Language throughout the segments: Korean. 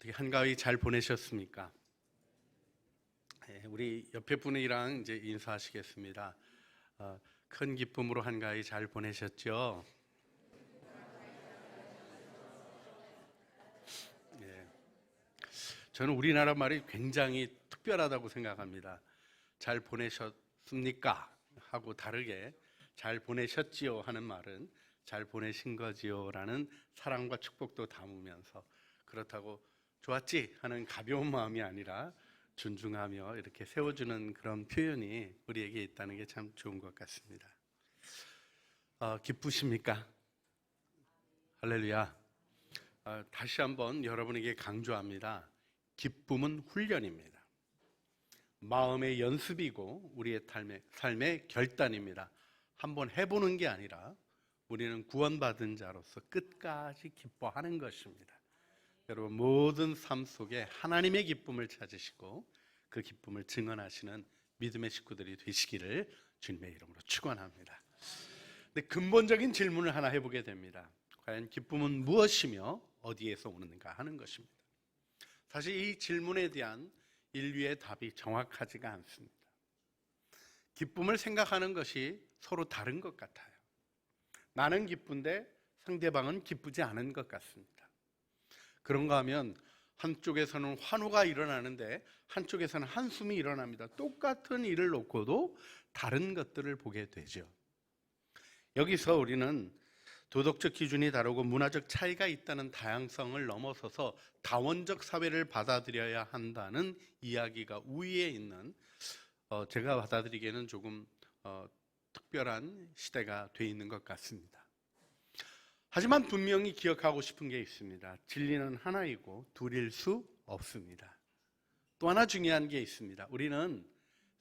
어떻게 한가위 잘 보내셨습니까? 우리 옆에 분이랑 이제 인사하시겠습니다. 큰 기쁨으로 한가위 잘 보내셨죠? 예, 저는 우리나라 말이 굉장히 특별하다고 생각합니다. 잘 보내셨습니까? 하고 다르게 잘 보내셨지요 하는 말은 잘 보내신 거지요 라는 사랑과 축복도 담으면서, 그렇다고 좋았지 하는 가벼운 마음이 아니라 존중하며 이렇게 세워주는 그런 표현이 우리에게 있다는 게 참 좋은 것 같습니다. 기쁘십니까? 할렐루야. 다시 한번 여러분에게 강조합니다. 기쁨은 훈련입니다. 마음의 연습이고 우리의 삶의 결단입니다. 한번 해보는 게 아니라 우리는 구원받은 자로서 끝까지 기뻐하는 것입니다. 여러분, 모든 삶 속에 하나님의 기쁨을 찾으시고 그 기쁨을 증언하시는 믿음의 식구들이 되시기를 주님의 이름으로 축원합니다. 근데 근본적인 질문을 하나 해보게 됩니다. 과연 기쁨은 무엇이며 어디에서 오는가 하는 것입니다. 사실 이 질문에 대한 인류의 답이 정확하지가 않습니다. 기쁨을 생각하는 것이 서로 다른 것 같아요. 나는 기쁜데 상대방은 기쁘지 않은 것 같습니다. 그런가 하면 한쪽에서는 환호가 일어나는데 한쪽에서는 한숨이 일어납니다. 똑같은 일을 놓고도 다른 것들을 보게 되죠. 여기서 우리는 도덕적 기준이 다르고 문화적 차이가 있다는 다양성을 넘어서서 다원적 사회를 받아들여야 한다는 이야기가 우위에 있는, 제가 받아들이기에는 조금 특별한 시대가 돼 있는 것 같습니다. 하지만 분명히 기억하고 싶은 게 있습니다. 진리는 하나이고 둘일 수 없습니다. 또 하나 중요한 게 있습니다. 우리는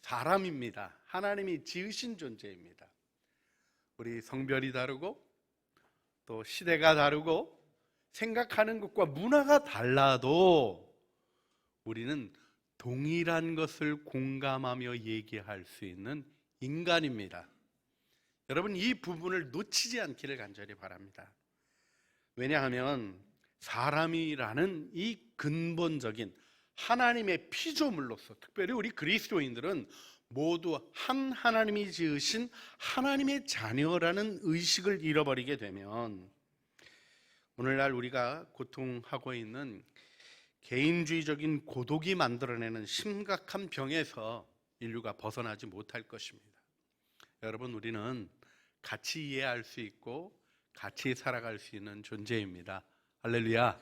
사람입니다. 하나님이 지으신 존재입니다. 우리 성별이 다르고 또 시대가 다르고 생각하는 것과 문화가 달라도 우리는 동일한 것을 공감하며 얘기할 수 있는 인간입니다. 여러분, 이 부분을 놓치지 않기를 간절히 바랍니다. 왜냐하면 사람이라는 이 근본적인 하나님의 피조물로서, 특별히 우리 그리스도인들은 모두 한 하나님이 지으신 하나님의 자녀라는 의식을 잃어버리게 되면 오늘날 우리가 고통하고 있는 개인주의적인 고독이 만들어내는 심각한 병에서 인류가 벗어나지 못할 것입니다. 여러분, 우리는 같이 이해할 수 있고 같이 살아갈 수 있는 존재입니다. 할렐루야.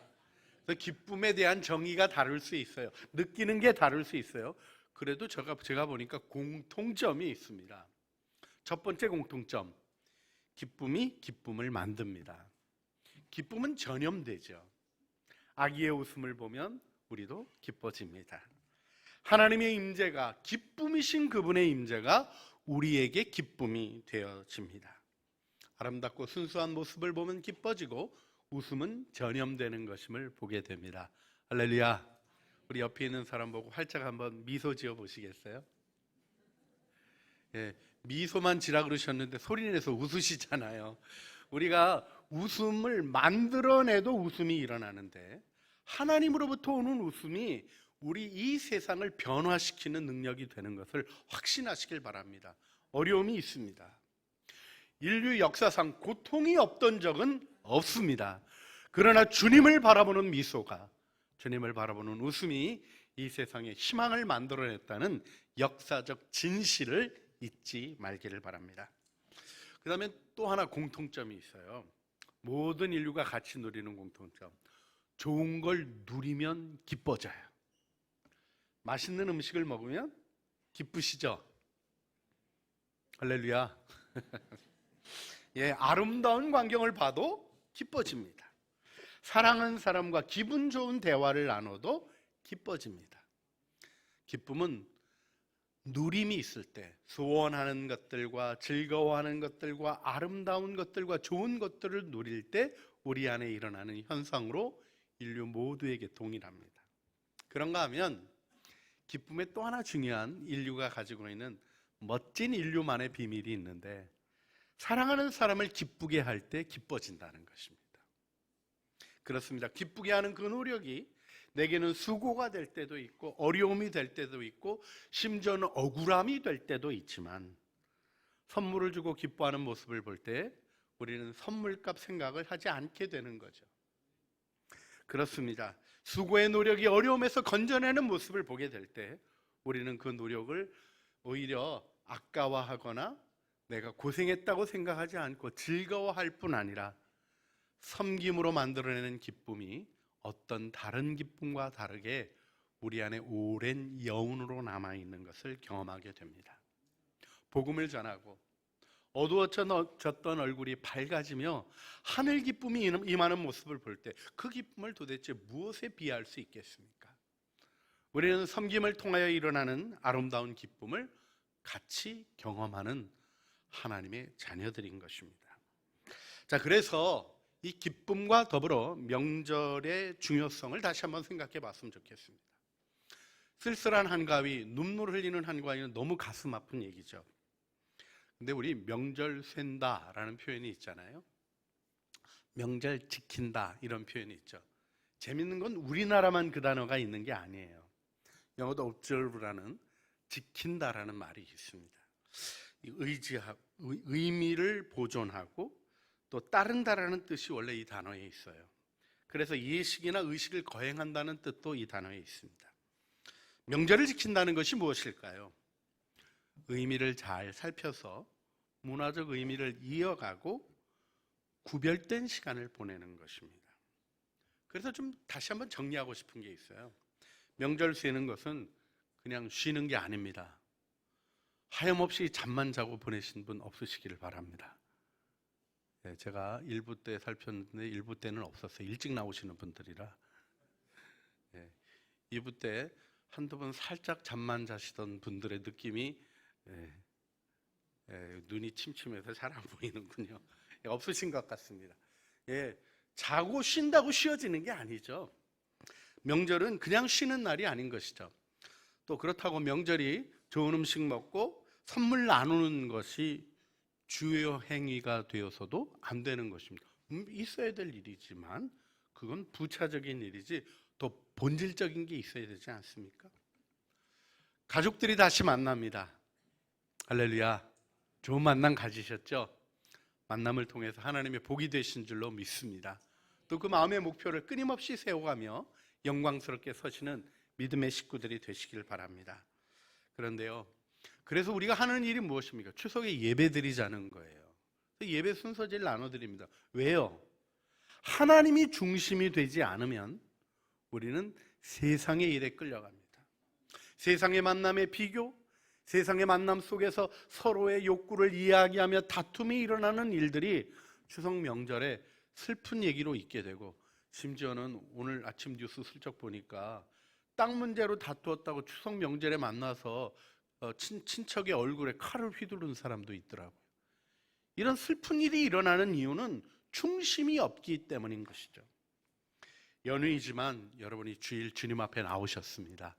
그래서 기쁨에 대한 정의가 다를 수 있어요. 느끼는 게 다를 수 있어요. 그래도 제가 보니까 공통점이 있습니다. 첫 번째 공통점, 기쁨이 기쁨을 만듭니다. 기쁨은 전염되죠. 아기의 웃음을 보면 우리도 기뻐집니다. 하나님의 임재가, 기쁨이신 그분의 임재가 우리에게 기쁨이 되어집니다. 아름답고 순수한 모습을 보면 기뻐지고 웃음은 전염되는 것임을 보게 됩니다. 할렐루야. 우리 옆에 있는 사람 보고 활짝 한번 미소 지어 보시겠어요? 예, 미소만 지라 그러셨는데 소리내서 웃으시잖아요. 우리가 웃음을 만들어내도 웃음이 일어나는데 하나님으로부터 오는 웃음이 우리 이 세상을 변화시키는 능력이 되는 것을 확신하시길 바랍니다. 어려움이 있습니다. 인류 역사상 고통이 없던 적은 없습니다. 그러나 주님을 바라보는 미소가, 주님을 바라보는 웃음이 이 세상에 희망을 만들어냈다는 역사적 진실을 잊지 말기를 바랍니다. 그 다음에 또 하나 공통점이 있어요. 모든 인류가 같이 누리는 공통점, 좋은 걸 누리면 기뻐져요. 맛있는 음식을 먹으면 기쁘시죠? 할렐루야. 예, 아름다운 광경을 봐도 기뻐집니다. 사랑하는 사람과 기분 좋은 대화를 나눠도 기뻐집니다. 기쁨은 누림이 있을 때, 소원하는 것들과 즐거워하는 것들과 아름다운 것들과 좋은 것들을 누릴 때 우리 안에 일어나는 현상으로 인류 모두에게 동일합니다. 그런가 하면 기쁨의 또 하나 중요한 인류가 가지고 있는 멋진 인류만의 비밀이 있는데, 사랑하는 사람을 기쁘게 할 때 기뻐진다는 것입니다. 그렇습니다. 기쁘게 하는 그 노력이 내게는 수고가 될 때도 있고 어려움이 될 때도 있고 심지어는 억울함이 될 때도 있지만 선물을 주고 기뻐하는 모습을 볼 때 우리는 선물값 생각을 하지 않게 되는 거죠. 그렇습니다. 수고의 노력이 어려움에서 건져내는 모습을 보게 될 때 우리는 그 노력을 오히려 아까워하거나 내가 고생했다고 생각하지 않고 즐거워할 뿐 아니라 섬김으로 만들어내는 기쁨이 어떤 다른 기쁨과 다르게 우리 안에 오랜 여운으로 남아있는 것을 경험하게 됩니다. 복음을 전하고 어두워졌던 얼굴이 밝아지며 하늘 기쁨이 임하는 모습을 볼 때 그 기쁨을 도대체 무엇에 비할 수 있겠습니까? 우리는 섬김을 통하여 일어나는 아름다운 기쁨을 같이 경험하는 하나님의 자녀들인 것입니다. 자, 그래서 이 기쁨과 더불어 명절의 중요성을 다시 한번 생각해 봤으면 좋겠습니다. 쓸쓸한 한가위, 눈물 흘리는 한가위는 너무 가슴 아픈 얘기죠. 근데 우리 명절 샌다라는 표현이 있잖아요. 명절 지킨다 이런 표현이 있죠. 재밌는 건 우리나라만 그 단어가 있는 게 아니에요. 영어도 observe라는 지킨다라는 말이 있습니다. 의미를 보존하고 또 따른다라는 뜻이 원래 이 단어에 있어요. 그래서 예식이나 의식을 거행한다는 뜻도 이 단어에 있습니다. 명절을 지킨다는 것이 무엇일까요? 의미를 잘 살펴서 문화적 의미를 이어가고 구별된 시간을 보내는 것입니다. 그래서 좀 다시 한번 정리하고 싶은 게 있어요. 명절 쉬는 것은 그냥 쉬는 게 아닙니다. 하염없이 잠만 자고 보내신 분 없으시기를 바랍니다. 제가 1부 때 살폈는데 1부 때는 없었어요. 일찍 나오시는 분들이라. 2부 때 한두 번 살짝 잠만 자시던 분들의 느낌이 눈이 침침해서 잘 안 보이는군요. 없으신 것 같습니다. 자고 쉰다고 쉬어지는 게 아니죠. 명절은 그냥 쉬는 날이 아닌 것이죠. 또 그렇다고 명절이 좋은 음식 먹고 선물 나누는 것이 주요 행위가 되어서도 안 되는 것입니다. 있어야 될 일이지만 그건 부차적인 일이지 더 본질적인 게 있어야 되지 않습니까? 가족들이 다시 만납니다. 할렐루야. 좋은 만남 가지셨죠? 만남을 통해서 하나님의 복이 되신 줄로 믿습니다. 또 그 마음의 목표를 끊임없이 세워가며 영광스럽게 서시는 믿음의 식구들이 되시길 바랍니다. 그런데요, 그래서 우리가 하는 일이 무엇입니까? 추석에 예배 드리자는 거예요. 예배 순서제를 나눠드립니다. 왜요? 하나님이 중심이 되지 않으면 우리는 세상의 일에 끌려갑니다. 세상의 만남의 비교, 세상의 만남 속에서 서로의 욕구를 이야기하며 다툼이 일어나는 일들이 추석 명절에 슬픈 얘기로 있게 되고, 심지어는 오늘 아침 뉴스 슬쩍 보니까 땅 문제로 다투었다고 추석 명절에 만나서 친척의 얼굴에 칼을 휘두른 사람도 있더라고요. 이런 슬픈 일이 일어나는 이유는 중심이 없기 때문인 것이죠. 연휴이지만 여러분이 주일 주님 앞에 나오셨습니다.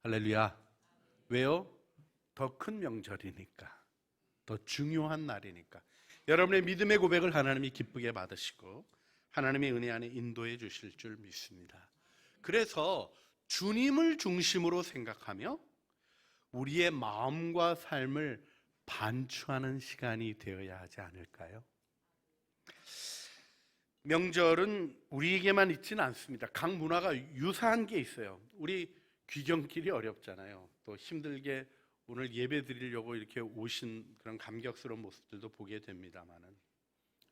할렐루야. 왜요? 더 큰 명절이니까, 더 중요한 날이니까. 여러분의 믿음의 고백을 하나님이 기쁘게 받으시고 하나님의 은혜 안에 인도해 주실 줄 믿습니다. 그래서 주님을 중심으로 생각하며 우리의 마음과 삶을 반추하는 시간이 되어야 하지 않을까요? 명절은 우리에게만 있지는 않습니다. 각 문화가 유사한 게 있어요. 우리 귀경길이 어렵잖아요. 또 힘들게 오늘 예배 드리려고 이렇게 오신 그런 감격스러운 모습들도 보게 됩니다만은,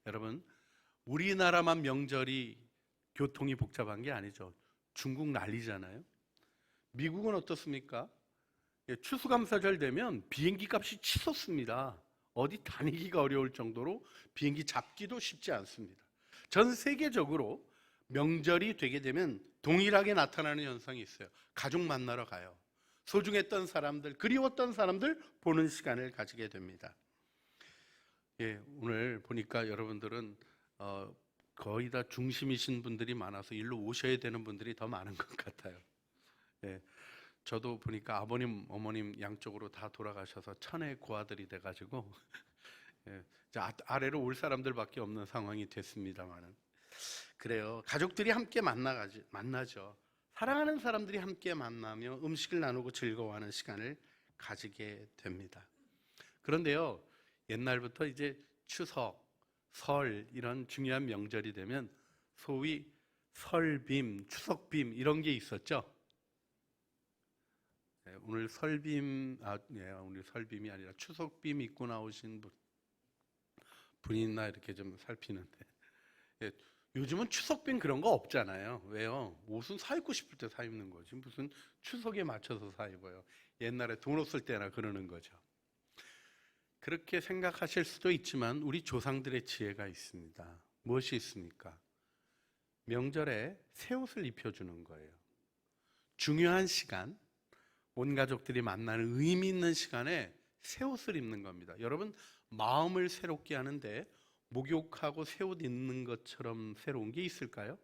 여러분, 우리나라만 명절이 교통이 복잡한 게 아니죠. 중국 난리잖아요. 미국은 어떻습니까? 추수감사절 되면 비행기 값이 치솟습니다. 어디 다니기가 어려울 정도로 비행기 잡기도 쉽지 않습니다. 전 세계적으로 명절이 되게 되면 동일하게 나타나는 현상이 있어요. 가족 만나러 가요. 소중했던 사람들, 그리웠던 사람들 보는 시간을 가지게 됩니다. 오늘 보니까 여러분들은 거의 다 중심이신 분들이 많아서 일로 오셔야 되는 분들이 더 많은 것 같아요. 저도 보니까 아버님, 어머님 양쪽으로 다 돌아가셔서 천의 고아들이 돼가지고 아래로 올 사람들밖에 없는 상황이 됐습니다만은, 그래요. 가족들이 함께 만나죠. 사랑하는 사람들이 함께 만나며 음식을 나누고 즐거워하는 시간을 가지게 됩니다. 그런데요, 옛날부터 이제 추석, 설 이런 중요한 명절이 되면 소위 설빔, 추석빔 이런 게 있었죠. 네, 오늘 설빔, 오늘 설빔이 아니라 추석빔 입고 나오신 분이 있나 이렇게 좀 살피는데, 예, 요즘은 추석빔 그런 거 없잖아요. 왜요? 옷은 사 입고 싶을 때 사 입는 거지. 무슨 추석에 맞춰서 사 입어요. 옛날에 돈 없을 때나 그러는 거죠. 그렇게 생각하실 수도 있지만 우리 조상들의 지혜가 있습니다. 무엇이 있습니까? 명절에 새 옷을 입혀주는 거예요. 중요한 시간, 온 가족들이 만나는 의미 있는 시간에 새 옷을 입는 겁니다. 여러분, 마음을 새롭게 하는데 목욕하고 새 옷 입는 것처럼 새로운 게 있을까요?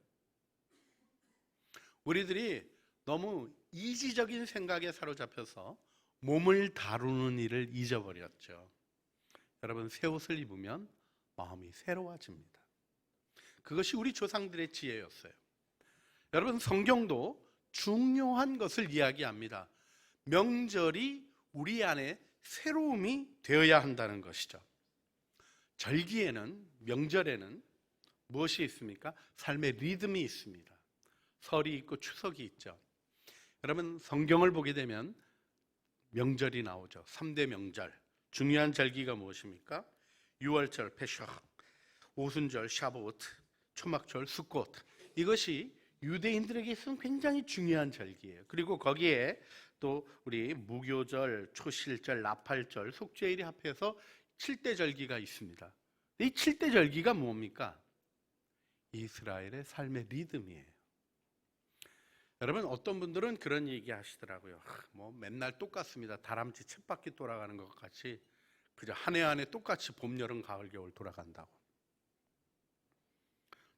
우리들이 너무 이지적인 생각에 사로잡혀서 몸을 다루는 일을 잊어버렸죠. 여러분, 새 옷을 입으면 마음이 새로워집니다. 그것이 우리 조상들의 지혜였어요. 여러분, 성경도 중요한 것을 이야기합니다. 명절이 우리 안에 새로움이 되어야 한다는 것이죠. 절기에는, 명절에는 무엇이 있습니까? 삶의 리듬이 있습니다. 설이 있고 추석이 있죠. 여러분, 성경을 보게 되면 명절이 나오죠. 3대 명절. 중요한 절기가 무엇입니까? 유월절, 페셔, 오순절, 샤보트, 초막절, 수꽃. 이것이 유대인들에게 있어서는 굉장히 중요한 절기예요. 그리고 거기에 또 우리 무교절, 초실절, 나팔절, 속죄일이 합해서 7대 절기가 있습니다. 이 7대 절기가 뭡니까? 이스라엘의 삶의 리듬이에요. 여러분, 어떤 분들은 그런 얘기 하시더라고요. 뭐 맨날 똑같습니다. 다람쥐 쳇바퀴 돌아가는 것 같이 그저 한 해 한 해 똑같이 봄, 여름, 가을, 겨울 돌아간다고.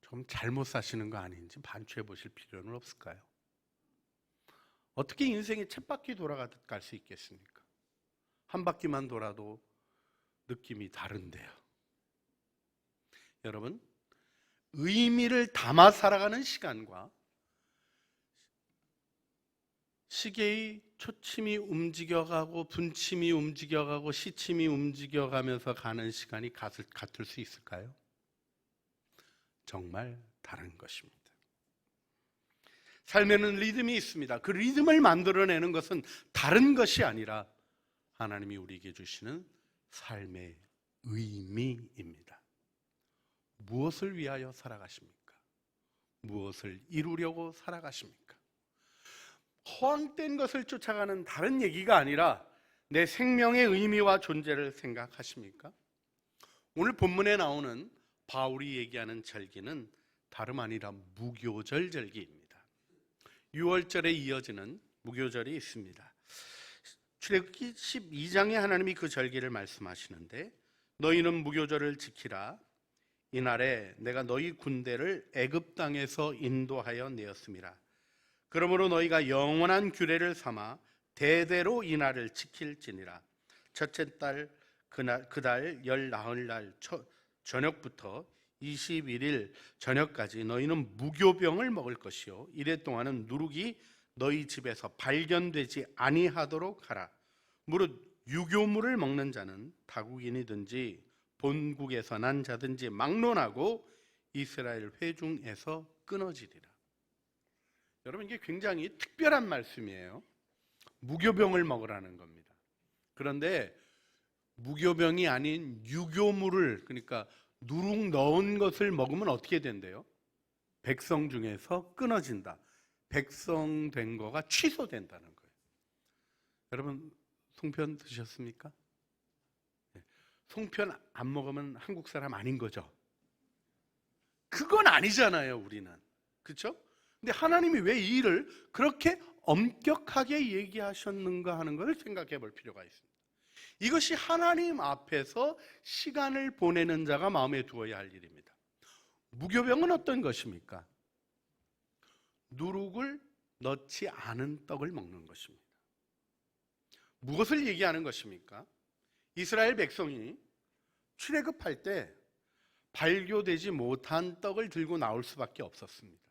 좀 잘못 사시는 거 아닌지 반추해 보실 필요는 없을까요? 어떻게 인생이 쳇바퀴 돌아가듯 갈 수 있겠습니까? 한 바퀴만 돌아도 느낌이 다른데요. 여러분, 의미를 담아 살아가는 시간과 시계의 초침이 움직여가고 분침이 움직여가고 시침이 움직여가면서 가는 시간이 같을 수 있을까요? 정말 다른 것입니다. 삶에는 리듬이 있습니다. 그 리듬을 만들어내는 것은 다른 것이 아니라 하나님이 우리에게 주시는 삶의 의미입니다. 무엇을 위하여 살아가십니까? 무엇을 이루려고 살아가십니까? 허황된 것을 쫓아가는 다른 얘기가 아니라 내 생명의 의미와 존재를 생각하십니까? 오늘 본문에 나오는 바울이 얘기하는 절기는 다름 아니라 무교절 절기입니다. 6월절에 이어지는 무교절이 있습니다. 출애굽기 12장에 하나님이 그 절기를 말씀하시는데, 너희는 무교절을 지키라. 이날에 내가 너희 군대를 애굽 땅에서 인도하여 내었음이라. 그러므로 너희가 영원한 규례를 삼아 대대로 이 날을 지킬지니라. 첫째 달 그달 열 나흘날 저녁부터 21일 저녁까지 너희는 무교병을 먹을 것이요 이래 동안은 누룩이 너희 집에서 발견되지 아니하도록 하라. 무릇 유교물을 먹는 자는 타국인이든지 본국에서 난 자든지 막론하고 이스라엘 회중에서 끊어지리라. 여러분, 이게 굉장히 특별한 말씀이에요. 무교병을 먹으라는 겁니다. 그런데 무교병이 아닌 유교물을, 그러니까 누룩 넣은 것을 먹으면 어떻게 된대요? 백성 중에서 끊어진다. 백성된 거가 취소된다는 거예요. 여러분, 송편 드셨습니까? 송편 안 먹으면 한국 사람 아닌 거죠. 그건 아니잖아요, 우리는. 그렇죠? 근데 하나님이 왜 이 일을 그렇게 엄격하게 얘기하셨는가 하는 것을 생각해 볼 필요가 있습니다. 이것이 하나님 앞에서 시간을 보내는 자가 마음에 두어야 할 일입니다. 무교병은 어떤 것입니까? 누룩을 넣지 않은 떡을 먹는 것입니다. 무엇을 얘기하는 것입니까? 이스라엘 백성이 출애굽할 때 발교되지 못한 떡을 들고 나올 수밖에 없었습니다.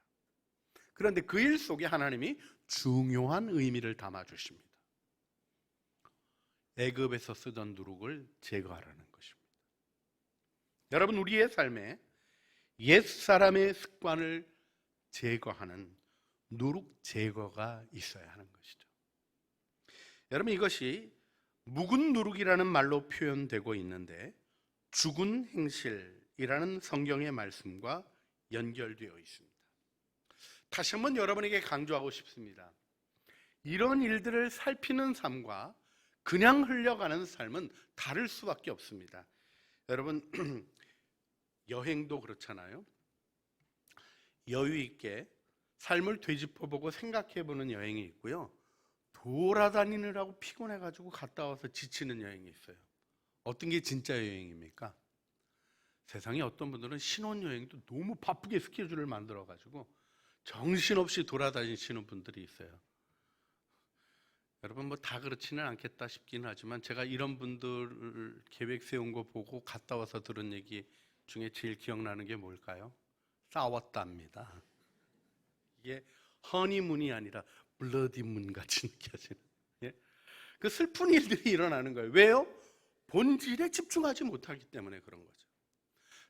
그런데 그 일 속에 하나님이 중요한 의미를 담아주십니다. 애굽에서 쓰던 누룩을 제거하라는 것입니다. 여러분, 우리의 삶에 옛사람의 습관을 제거하는 누룩 제거가 있어야 하는 것이죠. 여러분, 이것이 묵은 누룩이라는 말로 표현되고 있는데 죽은 행실이라는 성경의 말씀과 연결되어 있습니다. 다시 한번 여러분에게 강조하고 싶습니다. 이런 일들을 살피는 삶과 그냥 흘려가는 삶은 다를 수밖에 없습니다. 여러분, 여행도 그렇잖아요. 여유 있게 삶을 되짚어보고 생각해보는 여행이 있고요, 돌아다니느라고 피곤해가지고 갔다 와서 지치는 여행이 있어요. 어떤 게 진짜 여행입니까? 세상에 어떤 분들은 신혼여행도 너무 바쁘게 스케줄을 만들어가지고 정신없이 돌아다니시는 분들이 있어요. 여러분, 뭐 다 그렇지는 않겠다 싶기는 하지만 제가 이런 분들 계획 세운 거 보고 갔다 와서 들은 얘기 중에 제일 기억나는 게 뭘까요? 싸웠답니다. 이게 허니문이 아니라 블러디문 같이 느껴지는, 그 슬픈 일들이 일어나는 거예요. 왜요? 본질에 집중하지 못하기 때문에 그런 거죠.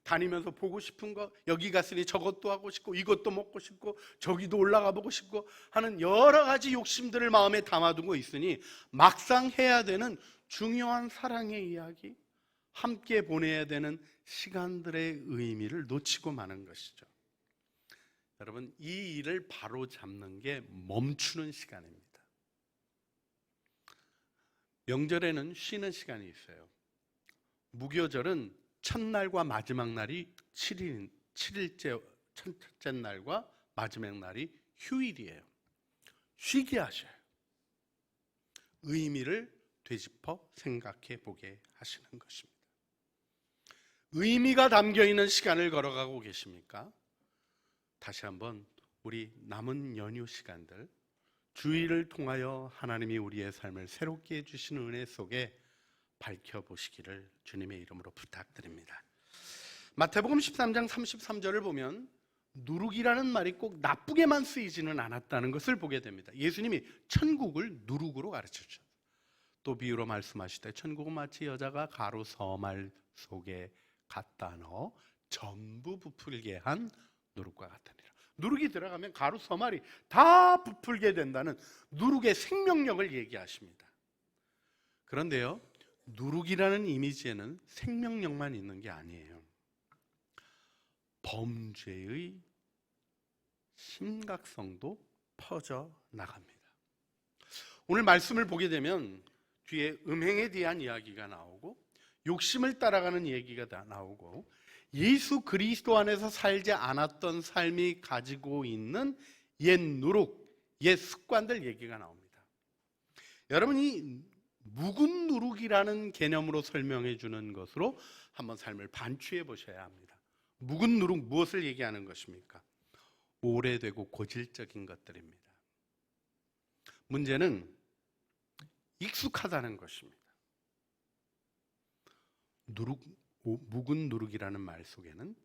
다니면서 보고 싶은 거, 여기 갔으니 저것도 하고 싶고 이것도 먹고 싶고 저기도 올라가 보고 싶고 하는 여러 가지 욕심들을 마음에 담아두고 있으니 막상 해야 되는 중요한 사랑의 이야기, 함께 보내야 되는 시간들의 의미를 놓치고 마는 것이죠. 여러분, 이 일을 바로 잡는 게 멈추는 시간입니다. 명절에는 쉬는 시간이 있어요. 무교절은 첫날과 마지막 날이 7일째, 첫째 날과 마지막 날이 휴일이에요. 쉬게 하셔요. 의미를 되짚어 생각해 보게 하시는 것입니다. 의미가 담겨있는 시간을 걸어가고 계십니까? 다시 한번 우리 남은 연휴 시간들, 주일을 통하여 하나님이 우리의 삶을 새롭게 해주시는 은혜 속에 밝혀보시기를 주님의 이름으로 부탁드립니다. 마태복음 13장 33절을 보면 누룩이라는 말이 꼭 나쁘게만 쓰이지는 않았다는 것을 보게 됩니다. 예수님이 천국을 누룩으로 가르쳐주셨어요. 또 비유로 말씀하시되 천국은 마치 여자가 가루 서말 속에 갖다 넣어 전부 부풀게 한 누룩과 같으니라. 누룩이 들어가면 가루 서말이 다 부풀게 된다는 누룩의 생명력을 얘기하십니다. 그런데요, 누룩이라는 이미지에는 생명력만 있는 게 아니에요. 범죄의 심각성도 퍼져 나갑니다. 오늘 말씀을 보게 되면 뒤에 음행에 대한 이야기가 나오고 욕심을 따라가는 얘기가 다 나오고 예수 그리스도 안에서 살지 않았던 삶이 가지고 있는 옛 누룩, 옛 습관들 얘기가 나옵니다. 여러분이 묵은 누룩이라는 개념으로 설명해 주는 것으로 한번 삶을 반추해 보셔야 합니다. 묵은 누룩, 무엇을 얘기하는 것입니까? 오래되고 고질적인 것들입니다. 문제는 익숙하다는 것입니다. 묵은 누룩이라는 말 속에는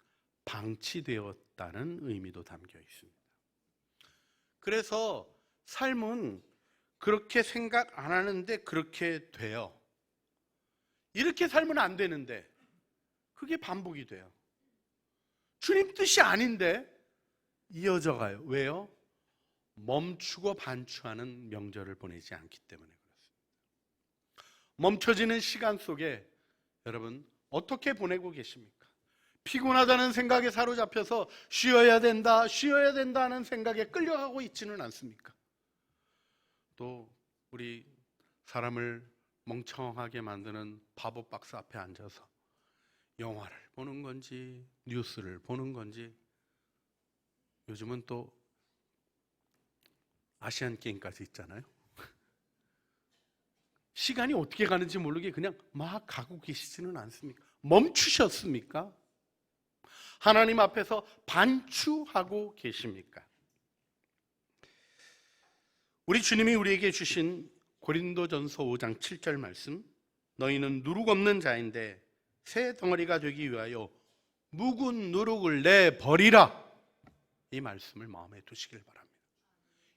방치되었다는 의미도 담겨 있습니다. 그래서 삶은 그렇게 생각 안 하는데 그렇게 돼요. 이렇게 살면 안 되는데 그게 반복이 돼요. 주님 뜻이 아닌데 이어져 가요. 왜요? 멈추고 반추하는 명절을 보내지 않기 때문에 그렇습니다. 멈춰지는 시간 속에 여러분 어떻게 보내고 계십니까? 피곤하다는 생각에 사로잡혀서 쉬어야 된다 하는 생각에 끌려가고 있지는 않습니까? 또 우리 사람을 멍청하게 만드는 바보 박스 앞에 앉아서 영화를 보는 건지 뉴스를 보는 건지, 요즘은 또 아시안 게임까지 있잖아요. 시간이 어떻게 가는지 모르게 그냥 막 가고 계시지는 않습니까? 멈추셨습니까? 하나님 앞에서 반추하고 계십니까? 우리 주님이 우리에게 주신 고린도전서 5장 7절 말씀, 너희는 누룩 없는 자인데 새 덩어리가 되기 위하여 묵은 누룩을 내버리라, 이 말씀을 마음에 두시길 바랍니다.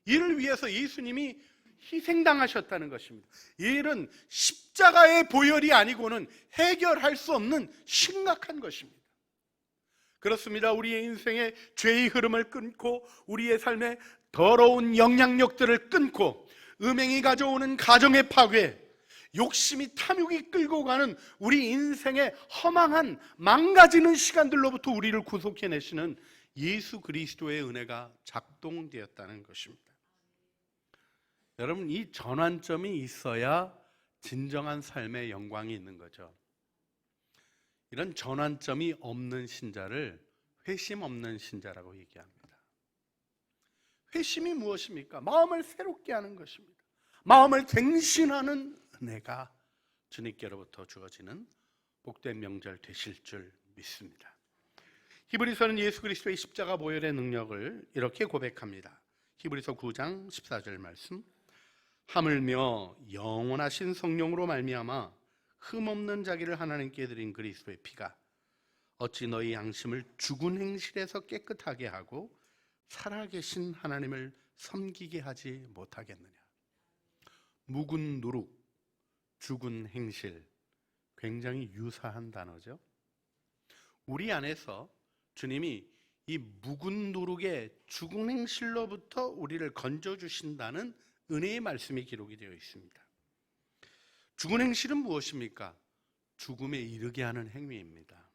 이를 위해서 예수님이 희생당하셨다는 것입니다. 이 일은 십자가의 보혈이 아니고는 해결할 수 없는 심각한 것입니다. 그렇습니다. 우리의 인생의 죄의 흐름을 끊고 우리의 삶의 더러운 영향력들을 끊고 음행이 가져오는 가정의 파괴, 욕심이 탐욕이 끌고 가는 우리 인생의 허망한 망가지는 시간들로부터 우리를 구속해내시는 예수 그리스도의 은혜가 작동되었다는 것입니다. 여러분, 이 전환점이 있어야 진정한 삶의 영광이 있는 거죠. 이런 전환점이 없는 신자를 회심 없는 신자라고 얘기합니다. 회심이 무엇입니까? 마음을 새롭게 하는 것입니다. 마음을 갱신하는 은혜가 주님께로부터 주어지는 복된 명절 되실 줄 믿습니다. 히브리서는 예수 그리스도의 십자가 보혈의 능력을 이렇게 고백합니다. 히브리서 9장 14절 말씀. 하물며 영원하신 성령으로 말미암아 흠없는 자기를 하나님께 드린 그리스도의 피가 어찌 너희 양심을 죽은 행실에서 깨끗하게 하고 살아계신 하나님을 섬기게 하지 못하겠느냐. 묵은 누룩, 죽은 행실, 굉장히 유사한 단어죠. 우리 안에서 주님이 이 묵은 누룩의 죽은 행실로부터 우리를 건져주신다는 은혜의 말씀이 기록이 되어 있습니다. 죽은 행실은 무엇입니까? 죽음에 이르게 하는 행위입니다.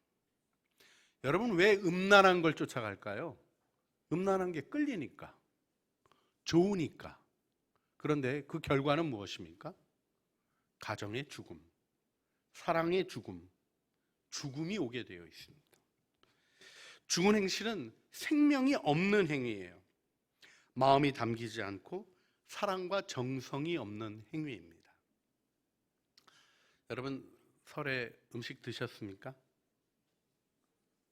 여러분, 왜 음란한 걸 쫓아갈까요? 음란한 게 끌리니까, 좋으니까. 그런데 그 결과는 무엇입니까? 가정의 죽음, 사랑의 죽음, 죽음이 오게 되어 있습니다. 죽은 행실은 생명이 없는 행위예요. 마음이 담기지 않고 사랑과 정성이 없는 행위입니다. 여러분, 설에 음식 드셨습니까?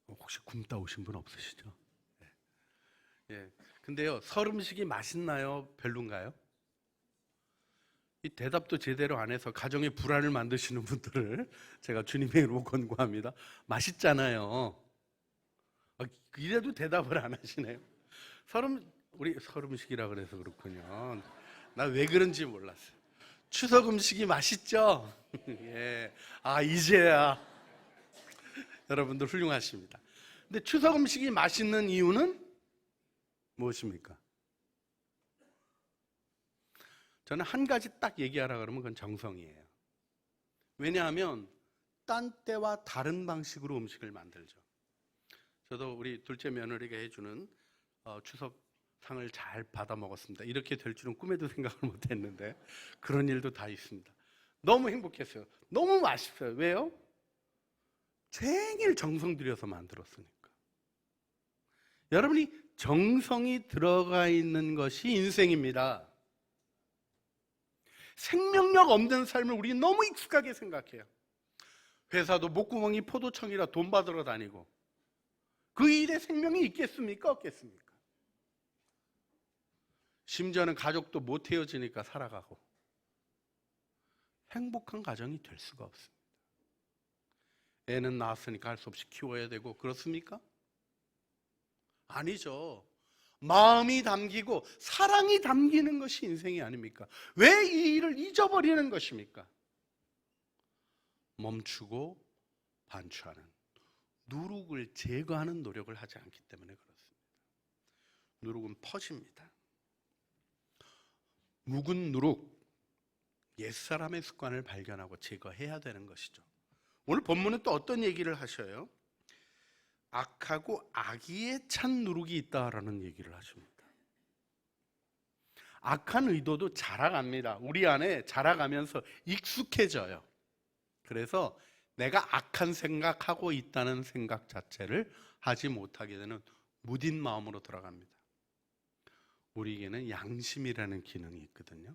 혹시 굶다 오신 분 없으시죠? 예. 근데요, 설 음식이 맛있나요? 별론가요? 이 대답도 제대로 안 해서 가정의 불안을 만드시는 분들을 제가 주님의 이름으로 권고합니다. 맛있잖아요. 이래도 대답을 안 하시네요. 우리 설 음식이라 그래서 그렇군요. 나 왜 그런지 몰랐어요. 추석 음식이 맛있죠? 예. 이제야. 여러분들 훌륭하십니다. 근데 추석 음식이 맛있는 이유는 무엇입니까? 저는 한 가지 딱 얘기하라 그러면 그건 정성이에요. 왜냐하면 딴 때와 다른 방식으로 음식을 만들죠. 저도 우리 둘째 며느리가 해주는 추석상을 잘 받아 먹었습니다. 이렇게 될 줄은 꿈에도 생각을 못했는데 그런 일도 다 있습니다. 너무 행복했어요. 너무 맛있어요. 왜요? 생일 정성 들여서 만들었으니까. 여러분이 정성이 들어가 있는 것이 인생입니다. 생명력 없는 삶을 우리 너무 익숙하게 생각해요. 회사도 목구멍이 포도청이라 돈 받으러 다니고 그 일에 생명이 있겠습니까? 없겠습니까? 심지어는 가족도 못 헤어지니까 살아가고 행복한 가정이 될 수가 없습니다. 애는 낳았으니까 할 수 없이 키워야 되고 그렇습니까? 아니죠. 마음이 담기고 사랑이 담기는 것이 인생이 아닙니까? 왜 이 일을 잊어버리는 것입니까? 멈추고 반추하는, 누룩을 제거하는 노력을 하지 않기 때문에 그렇습니다. 누룩은 퍼집니다. 묵은 누룩, 옛사람의 습관을 발견하고 제거해야 되는 것이죠. 오늘 본문은 또 어떤 얘기를 하셔요? 악하고 악의에 찬 누룩이 있다라는 얘기를 하십니다. 악한 의도도 자라갑니다. 우리 안에 자라가면서 익숙해져요. 그래서 내가 악한 생각하고 있다는 생각 자체를 하지 못하게 되는 무딘 마음으로 돌아갑니다. 우리에게는 양심이라는 기능이 있거든요.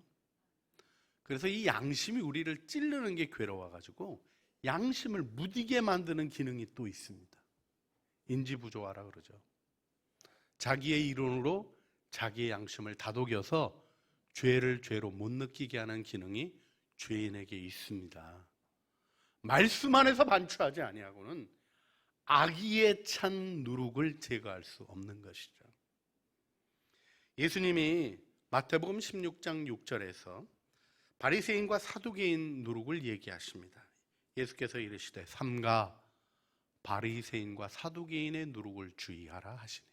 그래서 이 양심이 우리를 찌르는 게 괴로워가지고 양심을 무디게 만드는 기능이 또 있습니다. 인지부조화라 그러죠. 자기의 이론으로 자기의 양심을 다독여서 죄를 죄로 못 느끼게 하는 기능이 죄인에게 있습니다. 말씀 안에서 반추하지 아니하고는 악의에 찬 누룩을 제거할 수 없는 것이죠. 예수님이 마태복음 16장 6절에서 바리새인과 사두개인 누룩을 얘기하십니다. 예수께서 이르시되 삼가 바리새인과 사두개인의 누룩을 주의하라 하시니,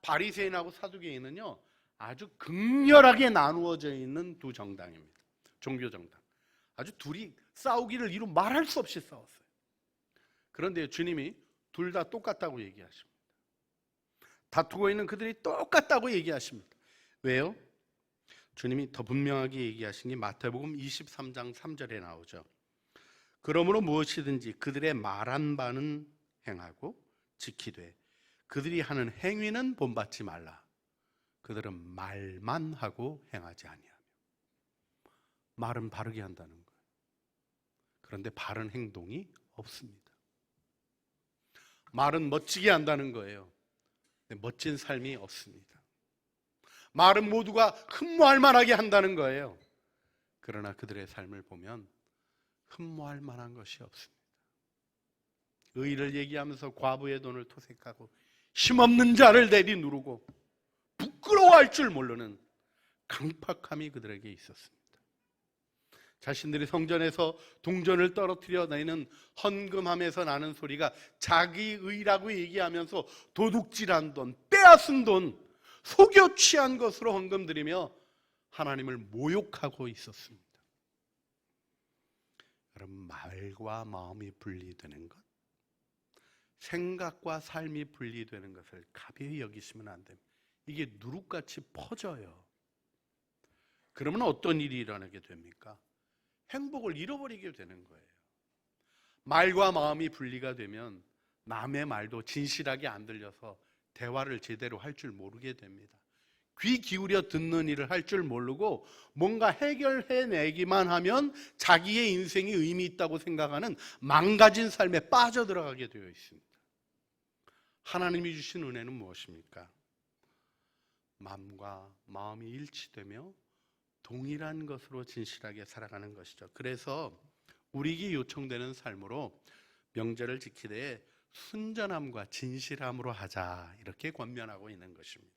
바리새인하고 사두개인은요 아주 극렬하게 나누어져 있는 두 정당입니다. 종교 정당. 아주 둘이 싸우기를 이루 말할 수 없이 싸웠어요. 그런데 주님이 둘 다 똑같다고 얘기하십니다. 다투고 있는 그들이 똑같다고 얘기하십니다. 왜요? 주님이 더 분명하게 얘기하신 게 마태복음 23장 3절에 나오죠. 그러므로 무엇이든지 그들의 말한 바는 행하고 지키되 그들이 하는 행위는 본받지 말라. 그들은 말만 하고 행하지 아니하며. 말은 바르게 한다는 거예요. 그런데 바른 행동이 없습니다. 말은 멋지게 한다는 거예요. 멋진 삶이 없습니다. 말은 모두가 흠모할 만하게 한다는 거예요. 그러나 그들의 삶을 보면 흠모할 만한 것이 없습니다. 의를 얘기하면서 과부의 돈을 토색하고 힘없는 자를 내리누르고 부끄러워할 줄 모르는 강팍함이 그들에게 있었습니다. 자신들이 성전에서 동전을 떨어뜨려 내는 헌금함에서 나는 소리가 자기 의라고 얘기하면서 도둑질한 돈, 빼앗은 돈, 속여 취한 것으로 헌금 드리며 하나님을 모욕하고 있었습니다. 여러분, 말과 마음이 분리되는 것, 생각과 삶이 분리되는 것을 가벼이 여기시면 안 됩니다. 이게 누룩같이 퍼져요. 그러면 어떤 일이 일어나게 됩니까? 행복을 잃어버리게 되는 거예요. 말과 마음이 분리가 되면 남의 말도 진실하게 안 들려서 대화를 제대로 할 줄 모르게 됩니다. 귀 기울여 듣는 일을 할 줄 모르고 뭔가 해결해내기만 하면 자기의 인생이 의미 있다고 생각하는 망가진 삶에 빠져들어가게 되어 있습니다. 하나님이 주신 은혜는 무엇입니까? 마음과 마음이 일치되며 동일한 것으로 진실하게 살아가는 것이죠. 그래서 우리에게 요청되는 삶으로 명절을 지키되 순전함과 진실함으로 하자, 이렇게 권면하고 있는 것입니다.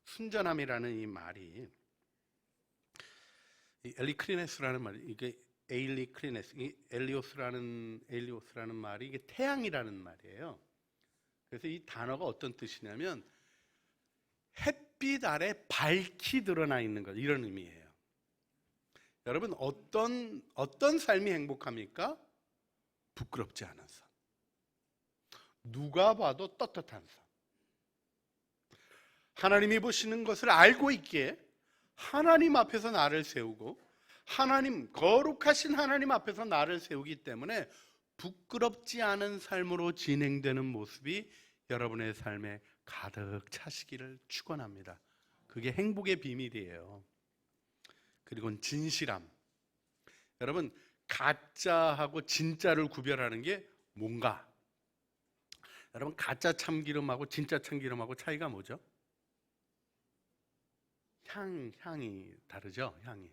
순전함이라는 이 말이 엘리크리네스라는 말이, 이게 에일리크리네스, 엘리오스라는 말이 이게 태양이라는 말이에요. 그래서 이 단어가 어떤 뜻이냐면 햇빛 아래 밝히 드러나 있는 것, 이런 의미예요. 여러분, 어떤 삶이 행복합니까? 부끄럽지 않은 삶, 누가 봐도 떳떳한 삶, 하나님이 보시는 것을 알고 있기에 하나님 앞에서 나를 세우고 거룩하신 하나님 앞에서 나를 세우기 때문에 부끄럽지 않은 삶으로 진행되는 모습이 여러분의 삶에 가득 차시기를 축원합니다. 그게 행복의 비밀이에요. 그리고 진실함. 여러분, 가짜하고 진짜를 구별하는 게 뭔가? 여러분, 가짜 참기름하고 진짜 참기름하고 차이가 뭐죠? 향이 다르죠? 향이.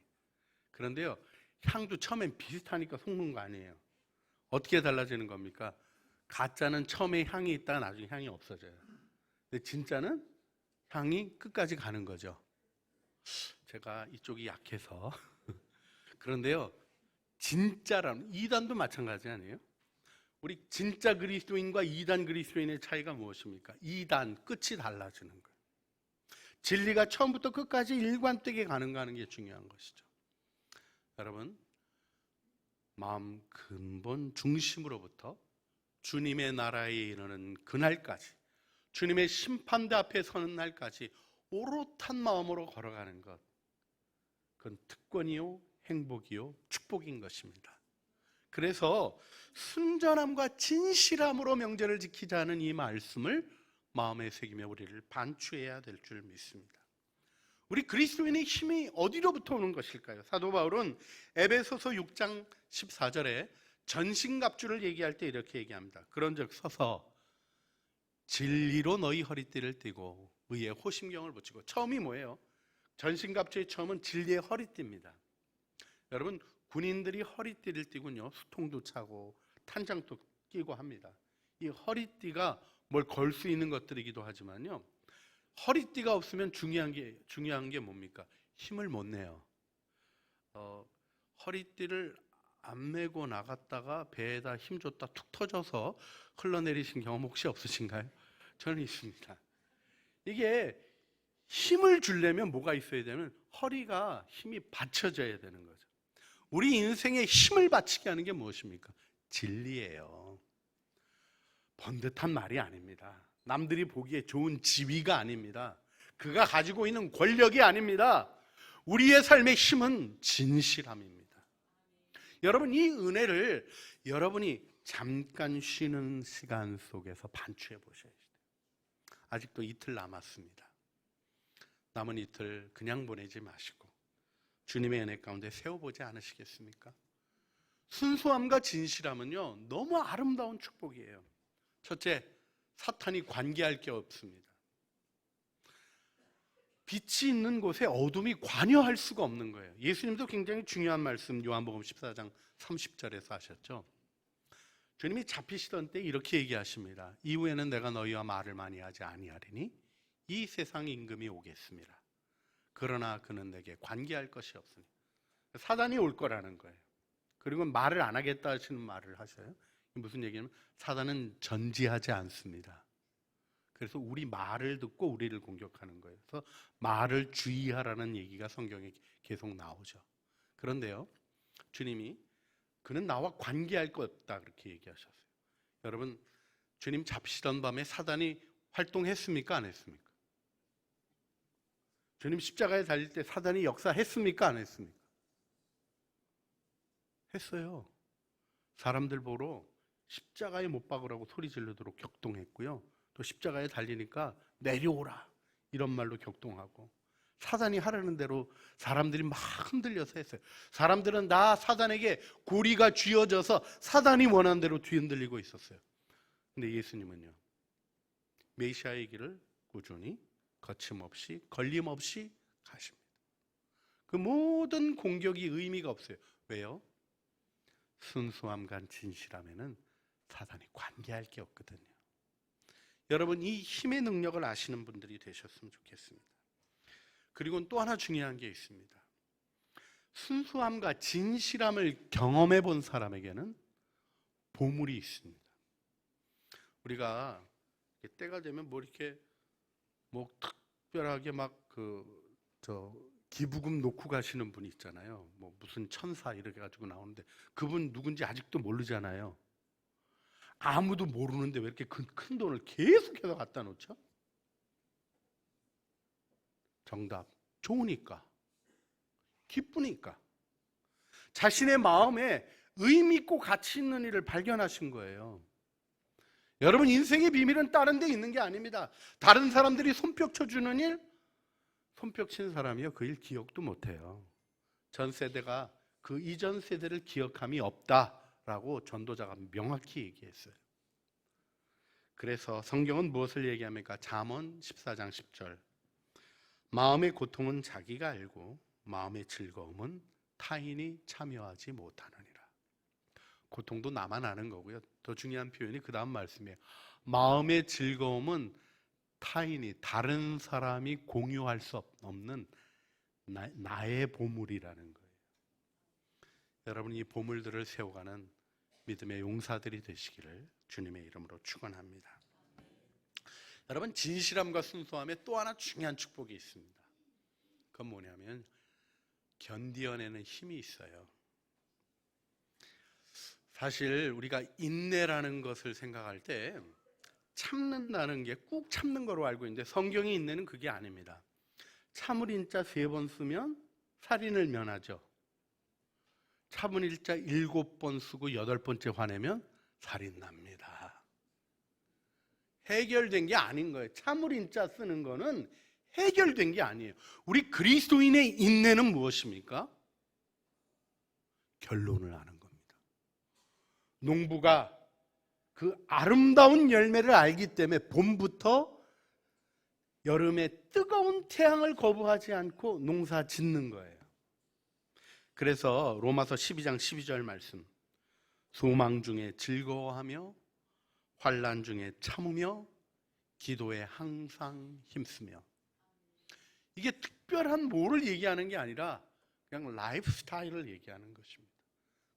그런데요, 향도 처음엔 비슷하니까 속는 거 아니에요. 어떻게 달라지는 겁니까? 가짜는 처음에 향이 있다가 나중에 향이 없어져요. 근데 진짜는 향이 끝까지 가는 거죠. 제가 이쪽이 약해서 그런데요, 진짜라는, 이단도 마찬가지 아니에요? 우리 진짜 그리스도인과 이단 그리스도인의 차이가 무엇입니까? 이단, 끝이 달라지는 거예요. 진리가 처음부터 끝까지 일관되게 가는가 하는 게 중요한 것이죠. 여러분, 마음 근본 중심으로부터 주님의 나라에 이르는 그날까지, 주님의 심판대 앞에 서는 날까지 오롯한 마음으로 걸어가는 것, 그건 특권이요, 행복이요, 축복인 것입니다. 그래서 순전함과 진실함으로 명절을 지키자는 이 말씀을 마음에 새기며 우리를 반추해야 될 줄 믿습니다. 우리 그리스도인의 힘이 어디로부터 오는 것일까요? 사도 바울은 에베소서 6장 14절에 전신갑주를 얘기할 때 이렇게 얘기합니다. 그런즉 서서 진리로 너희 허리띠를 띠고 의의 호심경을 붙이고. 처음이 뭐예요? 전신갑주의 처음은 진리의 허리띠입니다. 여러분, 군인들이 허리띠를 띠군요, 수통도 차고 탄장도 끼고 합니다. 이 허리띠가 뭘 걸 수 있는 것들이기도 하지만요, 허리띠가 없으면 중요한 게 뭡니까? 힘을 못 내요. 허리띠를 안 메고 나갔다가 배에다 힘 줬다 툭 터져서 흘러내리신 경험 혹시 없으신가요? 저는 있습니다. 이게 힘을 주려면 뭐가 있어야 되면 허리가 힘이 받쳐져야 되는 거죠. 우리 인생에 힘을 받치게 하는 게 무엇입니까? 진리예요. 번듯한 말이 아닙니다. 남들이 보기에 좋은 지위가 아닙니다. 그가 가지고 있는 권력이 아닙니다. 우리의 삶의 힘은 진실함입니다. 여러분, 이 은혜를 여러분이 잠깐 쉬는 시간 속에서 반추해 보셔야 돼요. 아직도 이틀 남았습니다. 남은 이틀 그냥 보내지 마시고 주님의 은혜 가운데 세워보지 않으시겠습니까? 순수함과 진실함은요, 너무 아름다운 축복이에요. 첫째, 사탄이 관계할 게 없습니다. 빛이 있는 곳에 어둠이 관여할 수가 없는 거예요. 예수님도 굉장히 중요한 말씀 요한복음 14장 30절에서 하셨죠. 주님이 잡히시던 때 이렇게 얘기하십니다. 이후에는 내가 너희와 말을 많이 하지 아니하리니 이 세상 임금이 오겠습니다. 그러나 그는 내게 관계할 것이 없으니. 사단이 올 거라는 거예요. 그리고 말을 안 하겠다 하시는 말을 하셔요. 무슨 얘기냐면 사단은 전지하지 않습니다. 그래서 우리 말을 듣고 우리를 공격하는 거예요. 그래서 말을 주의하라는 얘기가 성경에 계속 나오죠. 그런데요, 주님이 그는 나와 관계할 것 없다 그렇게 얘기하셨어요. 여러분, 주님 잡히시던 밤에 사단이 활동했습니까? 안 했습니까? 주님 십자가에 달릴 때 사단이 역사했습니까? 안 했습니까? 했어요. 사람들 보러 십자가에 못 박으라고 소리 지르도록 격동했고요. 또 십자가에 달리니까 내려오라 이런 말로 격동하고, 사단이 하라는 대로 사람들이 막 흔들려서 했어요. 사람들은 다 사단에게 고리가 쥐어져서 사단이 원하는 대로 뒤흔들리고 있었어요. 근데 예수님은요, 메시아의 길을 꾸준히 거침없이 걸림없이 가십니다. 그 모든 공격이 의미가 없어요. 왜요? 순수함과 진실함에는 사단이 관계할 게 없거든요. 여러분, 이 힘의 능력을 아시는 분들이 되셨으면 좋겠습니다. 그리고 또 하나 중요한 게 있습니다. 순수함과 진실함을 경험해 본 사람에게는 보물이 있습니다. 우리가 때가 되면 뭐 이렇게 뭐 특별하게 막 기부금 놓고 가시는 분이 있잖아요. 뭐 무슨 천사 이렇게 가지고 나오는데 그분 누군지 아직도 모르잖아요. 아무도 모르는데 왜 이렇게 큰 돈을 계속해서 갖다 놓죠? 정답, 좋으니까, 기쁘니까, 자신의 마음에 의미 있고 가치 있는 일을 발견하신 거예요. 여러분, 인생의 비밀은 다른 데 있는 게 아닙니다. 다른 사람들이 손뼉 쳐주는 일, 손뼉 친 사람이요, 그 일 기억도 못해요. 전 세대가 그 이전 세대를 기억함이 없다라고 전도자가 명확히 얘기했어요. 그래서 성경은 무엇을 얘기합니까? 잠언 14장 10절, 마음의 고통은 자기가 알고 마음의 즐거움은 타인이 참여하지 못하느니라. 고통도 나만 아는 거고요. 더 중요한 표현이 그 다음 말씀이에요. 마음의 즐거움은 타인이, 다른 사람이 공유할 수 없는 나의 보물이라는 거예요. 여러분, 이 보물들을 세워가는 믿음의 용사들이 되시기를 주님의 이름으로 축원합니다. 여러분, 진실함과 순수함에 또 하나 중요한 축복이 있습니다. 그건 뭐냐면 견디어내는 힘이 있어요. 사실 우리가 인내라는 것을 생각할 때 참는다는 게 꾹 참는 거로 알고 있는데 성경의 인내는 그게 아닙니다. 참을 인자 3번 쓰면 살인을 면하죠. 참을 인자 7번 쓰고 8번째 화내면 살인 납니다. 해결된 게 아닌 거예요. 참을 인자 쓰는 거는 해결된 게 아니에요. 우리 그리스도인의 인내는 무엇입니까? 결론을 아는 겁니다. 농부가 그 아름다운 열매를 알기 때문에 봄부터 여름에 뜨거운 태양을 거부하지 않고 농사 짓는 거예요. 그래서 로마서 12장 12절 말씀, 소망 중에 즐거워하며 환난 중에 참으며 기도에 항상 힘쓰며. 이게 특별한 뭐를 얘기하는 게 아니라 그냥 라이프 스타일을 얘기하는 것입니다.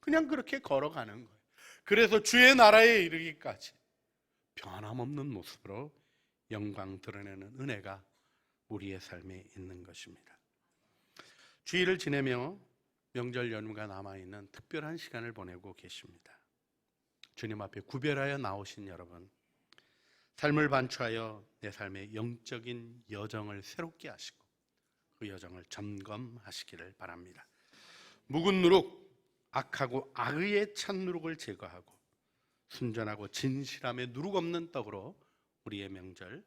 그냥 그렇게 걸어가는 거예요. 그래서 주의 나라에 이르기까지 변함없는 모습으로 영광 드러내는 은혜가 우리의 삶에 있는 것입니다. 주일을 지내며 명절 연휴가 남아있는 특별한 시간을 보내고 계십니다. 주님 앞에 구별하여 나오신 여러분, 삶을 반추하여 내 삶의 영적인 여정을 새롭게 하시고 그 여정을 점검하시기를 바랍니다. 묵은 누룩, 악하고 악의의 찬 누룩을 제거하고 순전하고 진실함의 누룩 없는 떡으로 우리의 명절,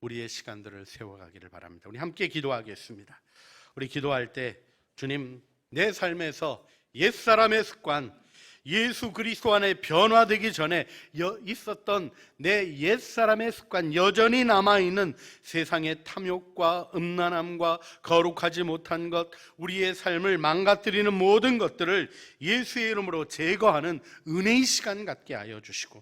우리의 시간들을 세워가기를 바랍니다. 우리 함께 기도하겠습니다. 우리 기도할 때 주님, 내 삶에서 옛사람의 습관, 예수 그리스도 안에 변화되기 전에 있었던 내 옛사람의 습관, 여전히 남아있는 세상의 탐욕과 음란함과 거룩하지 못한 것, 우리의 삶을 망가뜨리는 모든 것들을 예수의 이름으로 제거하는 은혜의 시간 갖게 하여 주시고,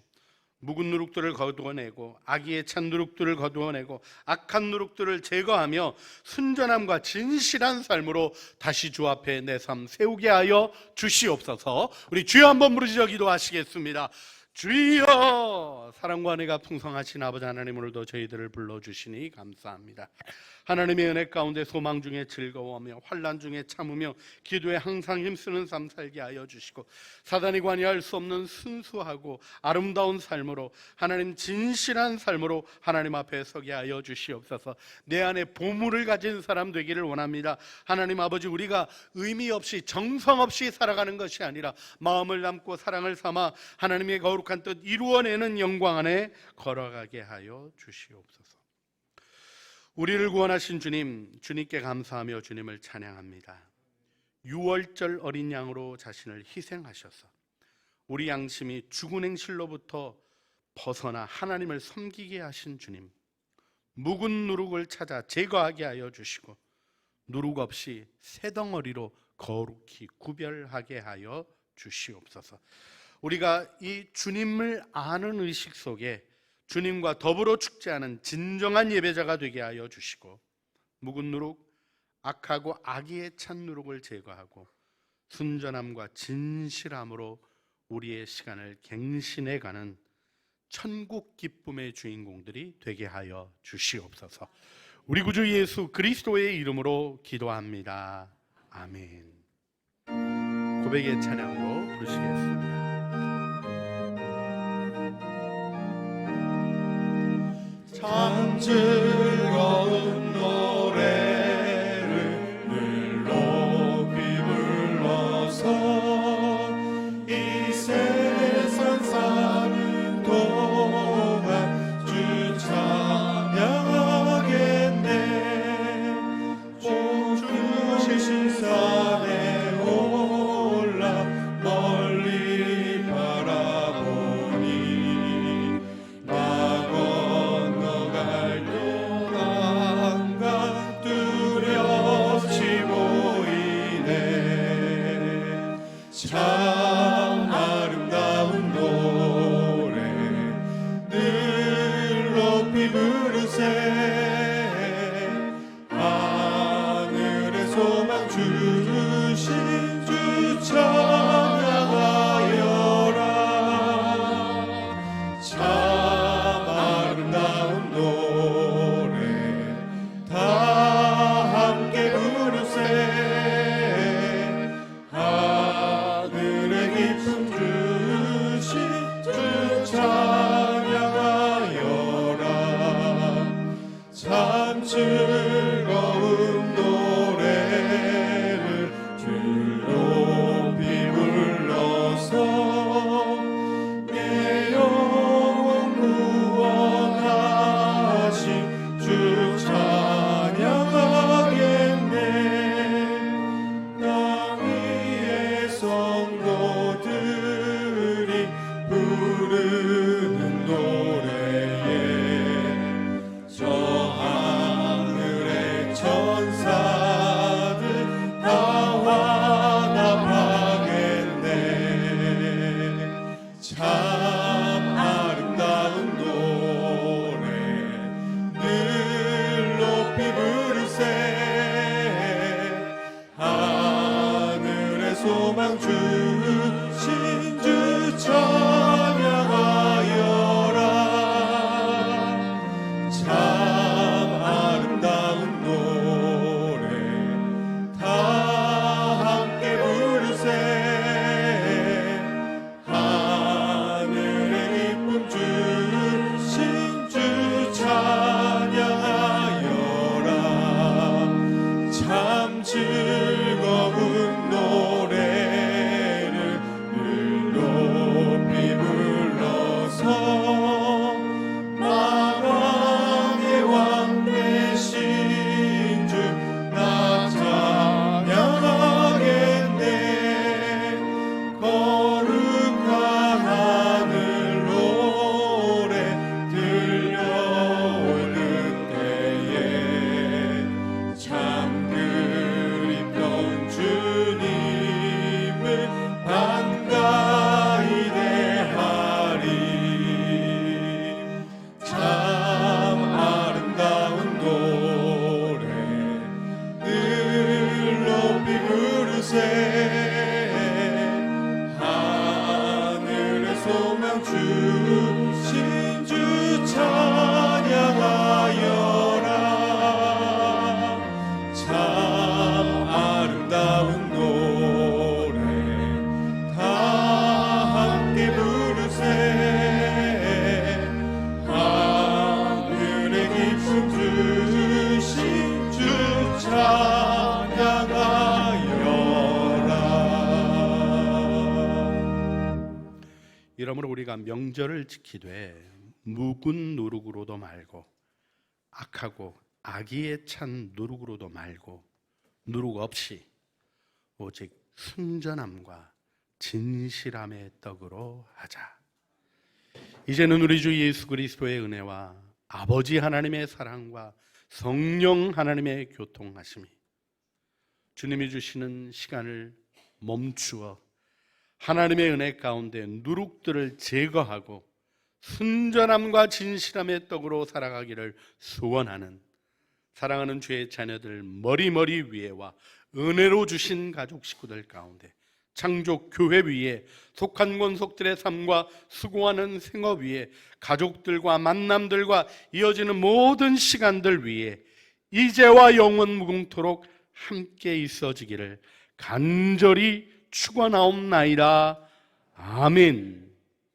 묵은 누룩들을 거두어내고 악의의 찬 누룩들을 거두어내고 악한 누룩들을 제거하며 순전함과 진실한 삶으로 다시 주 앞에 내 삶 세우게 하여 주시옵소서. 우리 주여 한번 부르짖어 기도하시겠습니다. 주여, 사랑과 은혜가 풍성하신 아버지 하나님, 오늘도 저희들을 불러주시니 감사합니다. 하나님의 은혜 가운데 소망 중에 즐거워하며 환난 중에 참으며 기도에 항상 힘쓰는 삶 살게 하여 주시고, 사단이 관여할 수 없는 순수하고 아름다운 삶으로, 하나님 진실한 삶으로 하나님 앞에 서게 하여 주시옵소서. 내 안에 보물을 가진 사람 되기를 원합니다. 하나님 아버지, 우리가 의미 없이 정성 없이 살아가는 것이 아니라 마음을 담고 사랑을 삼아 하나님의 거룩한 뜻 이루어내는 영광 안에 걸어가게 하여 주시옵소서. 우리를 구원하신 주님, 주님께 감사하며 주님을 찬양합니다. 유월절 어린 양으로 자신을 희생하셔서 우리 양심이 죽은 행실로부터 벗어나 하나님을 섬기게 하신 주님, 묵은 누룩을 찾아 제거하게 하여 주시고 누룩 없이 새 덩어리로 거룩히 구별하게 하여 주시옵소서. 우리가 이 주님을 아는 의식 속에 주님과 더불어 축제하는 진정한 예배자가 되게 하여 주시고, 묵은 누룩, 악하고 악의에 찬 누룩을 제거하고 순전함과 진실함으로 우리의 시간을 갱신해가는 천국 기쁨의 주인공들이 되게 하여 주시옵소서. 우리 구주 예수 그리스도의 이름으로 기도합니다. 아멘. 고백의 찬양으로 부르시겠습니다. 참 즐거운 노래를 늘 높이 불러서 이 세상 사는 동안 주 찬양하겠네. 주 주신 산에 올라 멀리 바라보니 나 건너갈 동안가 두렵지 보이네. 참 아름다운 노래 늘 높이 부르세. 하늘의 소망 주신 주 찬양하여라. 참 아름다운 노래 다 함께 부르세. 하늘의 기쁨 주신 주 찬양하여라. 참 즐거운 노래를 주 높이 부르세. 소망 주신 주 찬양하여라. 참 아름다운 노래 다 함께 부르세. 하늘의 기쁨 주신 주 찬양하여라. 참 즐거운 노래를 늘 높이 불러서 만왕의 왕 되신 주 나 찬양하겠네. 거룩한 하늘 노래 들려오는 때에 참 그립던 주님을 반가이 대하리. 참 아름다운 노래 늘 높이 부르세. 하늘의 소망 주신 주 찬양하여라. 참 아름다운 노래 다 함께 부르세. 하늘의 기쁨 주신 주 찬양하여라. 이러므로 우리가 명절을 지키되 묵은 누룩으로도 말고 악하고 악의에 찬 누룩으로도 말고 누룩 없이 오직 순전함과 진실함의 떡으로 하자. 이제는 우리 주 예수 그리스도의 은혜와 아버지 하나님의 사랑과 성령 하나님의 교통하심이 주님이 주시는 시간을 멈추어 하나님의 은혜 가운데 누룩들을 제거하고 순전함과 진실함의 떡으로 살아가기를 소원하는 사랑하는 주의 자녀들 머리머리 위에와 은혜로 주신 가족 식구들 가운데 창조 교회 위에 속한 권속들의 삶과 수고하는 생업 위에 가족들과 만남들과 이어지는 모든 시간들 위에 이제와 영원 무궁토록 함께 있어지기를 간절히 축원하옵나이다. 아멘.